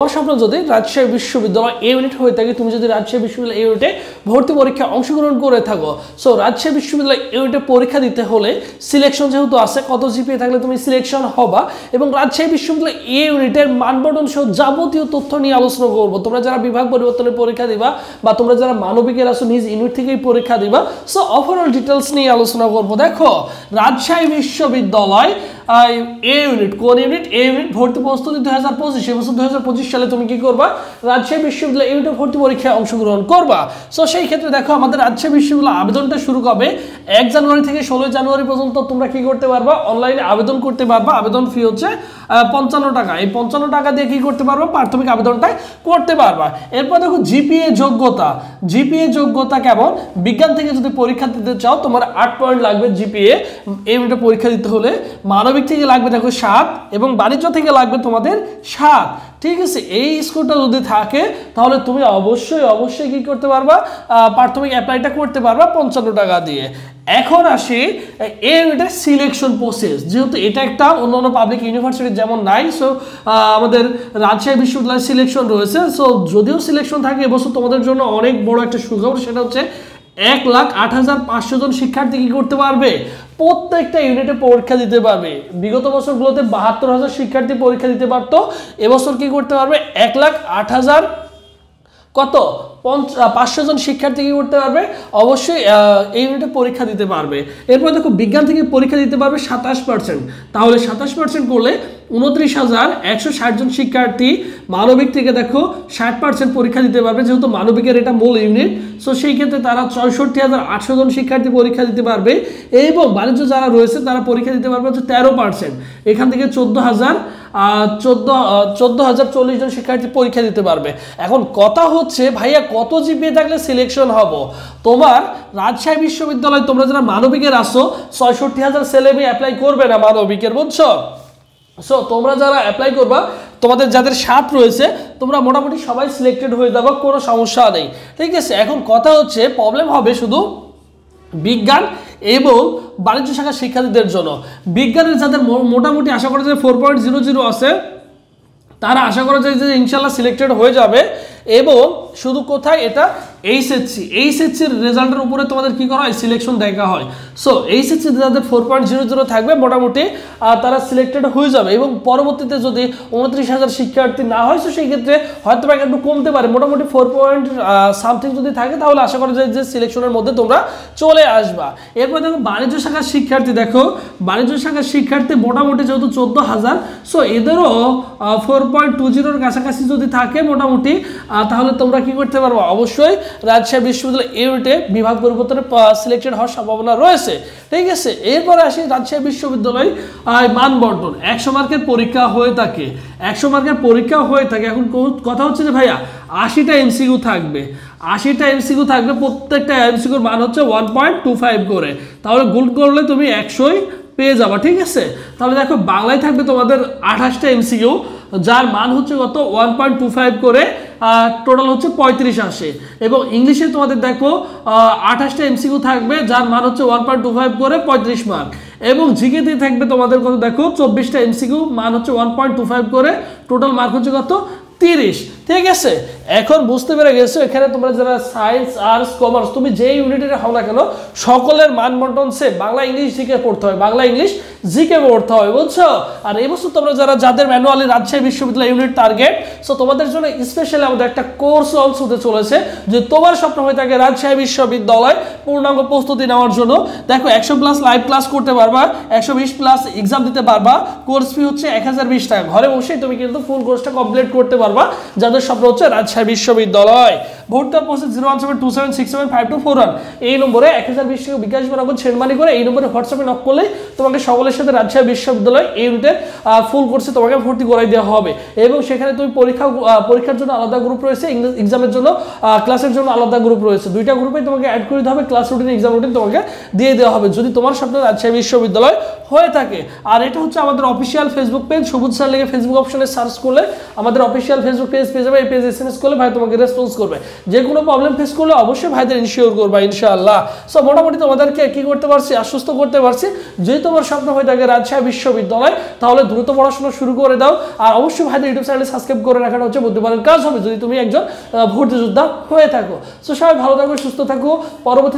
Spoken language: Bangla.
তোমার স্বপ্ন যদি রাজশাহী বিশ্ববিদ্যালয় এ ইউনিট হয়ে থাকে, তুমি যদি রাজশাহী বিশ্ববিদ্যালয় এ ইউনিটে ভর্তি পরীক্ষায় অংশগ্রহণ করে থাকো, সো রাজশাহী বিশ্ববিদ্যালয় এ ইউনিটে পরীক্ষা দিতে হলে সিলেকশন যেহেতু আছে, কত জিপিএ থাকলে তুমি সিলেকশন হবা, এবং রাজশাহী বিশ্ববিদ্যালয় এ ইউনিটের মানবন্টন সহ যাবতীয় তথ্য নিয়ে আলোচনা করবো। তোমরা যারা বিভাগ পরিবর্তনের পরীক্ষা দিবা বা তোমরা যারা মানবিকের আসো নিজ ইউনিট থেকেই পরীক্ষা দিবা, সো ওভারঅল ডিটেলস নিয়ে আলোচনা করবো। দেখো রাজশাহী বিশ্ববিদ্যালয় এ ইউনিট, কোন ইউনিট? এ ইউনিট ভর্তি প্রস্তুতি 2025। এবছর 2025 সালে তুমি কি করবা? রাজশাহী বিশ্ববিদ্যালয় ইউনিটে ভর্তি পরীক্ষায় অংশগ্রহণ করবা। সো সেই ক্ষেত্রে দেখো আমাদের রাজশাহী বিশ্ববিদ্যালয় আবেদনটা শুরু হবে 1 জানুয়ারি থেকে 16 জানুয়ারি পর্যন্ত। তোমরা কি করতে পারবা? অনলাইনে আবেদন করতে পারবা। আবেদন ফি হচ্ছে 55 টাকা। এই 55 টাকা দিয়ে কি করতে পারবা? প্রাথমিক আবেদনটা করতে পারবা। এরপর দেখো জিপিএ যোগ্যতা। জিপিএ যোগ্যতা কেমন? বিজ্ঞান থেকে যদি পরীক্ষা দিতে চাও তোমার 8 পয়েন্ট লাগবে জিপিএ এই ইউনিটে পরীক্ষা দিতে হলে। মানবিক থেকে লাগবে দেখো 7 এবং বাণিজ্য থেকে লাগবে তোমাদের 7। ঠিক আছে, এই স্কোরটা যদি থাকে তাহলে তুমি অবশ্যই কি করতে পারবা? প্রাথমিক অ্যাপ্লাইটা করতে পারবা 55 টাকা দিয়ে। এখন আসি এই ইউনিটের সিলেকশন প্রসেস। যেহেতু এটা একটা অন্যান্য পাবলিক ইউনিভার্সিটি যেমন নাই, সো আমাদের রাজশাহী বিশ্ববিদ্যালয়ের সিলেকশন রয়েছে। সো যদিও সিলেকশন থাকে, এবছর তোমাদের জন্য অনেক বড় একটা সুখবর, সেটা হচ্ছে 1,08,500 জন শিক্ষার্থী কি করতে পারবে? প্রত্যেকটা ইউনিটে পরীক্ষা দিতে পারবে। বিগত বছরগুলোতে 72,000 শিক্ষার্থী পরীক্ষা দিতে পারতো, এবছর কি করতে পারবে? 1,08,000 কত 500 জন শিক্ষার্থী কি করতে পারবে? অবশ্যই এই ইউনিটে পরীক্ষা দিতে পারবে। এরপর দেখো বিজ্ঞান থেকে পরীক্ষা দিতে পারবে 27%। তাহলে 27% করলে 29,160 জন শিক্ষার্থী। মানবিক থেকে দেখো 60% পরীক্ষা দিতে পারবে, যেহেতু মানবিকের এটা মূল ইউনিট। সো সেই ক্ষেত্রে তারা 64,800 জন শিক্ষার্থী পরীক্ষা দিতে পারবে। এবং বাণিজ্য যারা রয়েছে তারা পরীক্ষা দিতে পারবে হচ্ছে 13%। এখান থেকে 14,040 জন শিক্ষার্থী পরীক্ষা দিতে পারবে। এখন কথা হচ্ছে ভাইয়া কত জিপিএ থাকলে সিলেকশন হব? তোমার রাজশাহী বিশ্ববিদ্যালয় তোমরা যারা মানবিকের আসো 66,000 ছেলে মেয়ে অ্যাপ্লাই করবে না মানবিকের, বুঝছো? সো তোমরা যারা অ্যাপ্লাই করবা, তোমাদের যাদের 7 রয়েছে, তোমরা মোটামুটি সবাই সিলেক্টেড হয়ে যাবে, কোনো সমস্যা নেই। ঠিক আছে, এখন কথা হচ্ছে প্রবলেম হবে শুধু বিজ্ঞান এবং বাণিজ্য শাখার শিক্ষার্থীদের জন্য। বিজ্ঞানের যাদের মোটামুটি আশা করা যায় 4.00 আছে, তারা আশা করা যায় যে ইনশাল্লাহ সিলেক্টেড হয়ে যাবে। এবং শুধু কোথায়? এটা এইচএসসির রেজাল্টের উপরে তোমাদের কি করা হয়? সিলেকশন দেখা হয়। সো এইচএসসি যাদের 4.00 থাকবে মোটামুটি তারা সিলেক্টেড হয়ে যাবে। এবং পরবর্তীতে যদি 29,000 শিক্ষার্থী না হয়, সো সেই ক্ষেত্রে হয়তো বা একটু কমতে পারে। মোটামুটি 4.something যদি থাকে তাহলে আশা করা যায় যে সিলেকশনের মধ্যে তোমরা চলে আসবা। এরপর দেখো বাণিজ্য শাখার শিক্ষার্থী। দেখো বাণিজ্য শাখার শিক্ষার্থী মোটামুটি যেহেতু 14,000, সো এদেরও 4.20 কাছাকাছি যদি থাকে মোটামুটি, তাহলে তোমরা কি করতে পারবো? অবশ্যই রাজশাহী বিশ্ববিদ্যালয় ইউনিটে বিভাগ পরিবর্তনে সিলেক্টেড হওয়ার সম্ভাবনা রয়েছে। ঠিক আছে, এরপরে আসি রাজশাহী বিশ্ববিদ্যালয় মানবন্টন। 100 মার্কের পরীক্ষা হয়ে থাকে। 100 মার্কের পরীক্ষা হয়ে থাকে। এখন কথা হচ্ছে যে ভাইয়া 80টা এমসিকিউ থাকবে। 80টা এমসিকিউ থাকবে, প্রত্যেকটা এমসিকিউর মান হচ্ছে 1.25 করে। তাহলে গুণ করলে তুমি 100ই পেয়ে যাবা। ঠিক আছে, তাহলে দেখো বাংলায় থাকবে তোমাদের 28টা এমসিকিউ, যার মান হচ্ছে কত? 1.25 করে, টোটাল হচ্ছে 35 আসে। এবং ইংলিশে তোমাদের দেখো 28টা এমসিকিউ থাকবে, যার মান হচ্ছে 1.25 করে 35 মার্ক। এবং জিকেতে থাকবে তোমাদের কত? দেখো 24টা এমসিকিউ, মান হচ্ছে 1.25 করে, টোটাল মার্ক হচ্ছে কত? 30। ঠিক আছে, এখন বুঝতে পেরে গেছো এখানে তোমরা যারা সায়েন্স, আর্টস, কমার্স, তুমি যে ইউনিটের হও না কেন, সকলের মানবন্টন সেম। বাংলা ইংলিশ জিকে পড়তে হয়, বাংলা ইংলিশ জিকে পড়তে হয়, বুঝছো? আর এবছর তোমরা যাদের ম্যানুয়ালি রাজশাহী বিশ্ববিদ্যালয় ইউনিট টার্গেট, সো তোমাদের জন্য স্পেশালি আমাদের একটা কোর্স লঞ্চ হতে চলেছে। যে তোমার স্বপ্ন হয়ে থাকে রাজশাহী বিশ্ববিদ্যালয় পূর্ণাঙ্গ প্রস্তুতি নেওয়ার জন্য। দেখো 100+ লাইভ ক্লাস করতে পারবা, 120+ এক্সাম দিতে পারবা। কোর্স ফি হচ্ছে 1020 টাকা। ঘরে বসেই তুমি কিন্তু ফুল কোর্সটা কমপ্লিট করতে পারবা, যাদের স্বপ্ন হচ্ছে রাজশাহী বিশ্ববিদ্যালয়। ভর্তির প্রসেস 01727675241 এই নম্বরে 1020 টাকা বিকাশ বা নগদ সেন্ড মানি করে এই নম্বরে হোয়াটসঅ্যাপে নক করলে তোমাকে সকলের সাথে রাজশাহী বিশ্ববিদ্যালয় এই ইউনিটের ফুল কোর্সে তোমাকে ভর্তি করাই দেওয়া হবে। এবং সেখানে তুমি পরীক্ষার জন্য আলাদা গ্রুপ রয়েছে, এক্সামের জন্য ক্লাসের জন্য আলাদা গ্রুপ রয়েছে। দুইটা গ্রুপে তোমাকে অ্যাড করে দিতে হবে। ক্লাস রুটিন, এক্সাম রুটিন তোমাকে দিয়ে দেওয়া হবে যদি তোমার স্বপ্ন রাজশাহী বিশ্ববিদ্যালয় হয়ে থাকে। আর এটা হচ্ছে আমাদের অফিসিয়াল ফেসবুক পেজ। সবুজ স্যার লিখে ফেসবুক অপশনে সার্চ করলে আমাদের অফিসিয়াল ফেসবুক পেজ পেয়ে যাবে। এই পেজ এসএমএস করলে ভাই তোমাকে রেসপন্স করবে। যে কোনো প্রবলেম ফেস করলে অবশ্যই ভাইদের ইনশিওর করবা ইনশাআল্লাহ। সো মোটামুটি তোমাদেরকে কি করতে পারছি? আশ্বস্ত করতে পারছি যে তোমার স্বপ্ন হয়ে থাকে রাজশাহী বিশ্ববিদ্যালয়, তাহলে দ্রুত পড়াশোনা শুরু করে দাও। আর অবশ্যই ভাইদের ইউটিউব চ্যানেলে সাবস্ক্রাইব করে রাখাটা হচ্ছে বুদ্ধিমানের কাজ হবে যদি তুমি একজন ভর্তি যোদ্ধা হয়ে থাকো। তো সবাই ভালো থাকো, সুস্থ থাকো। পরবর্তী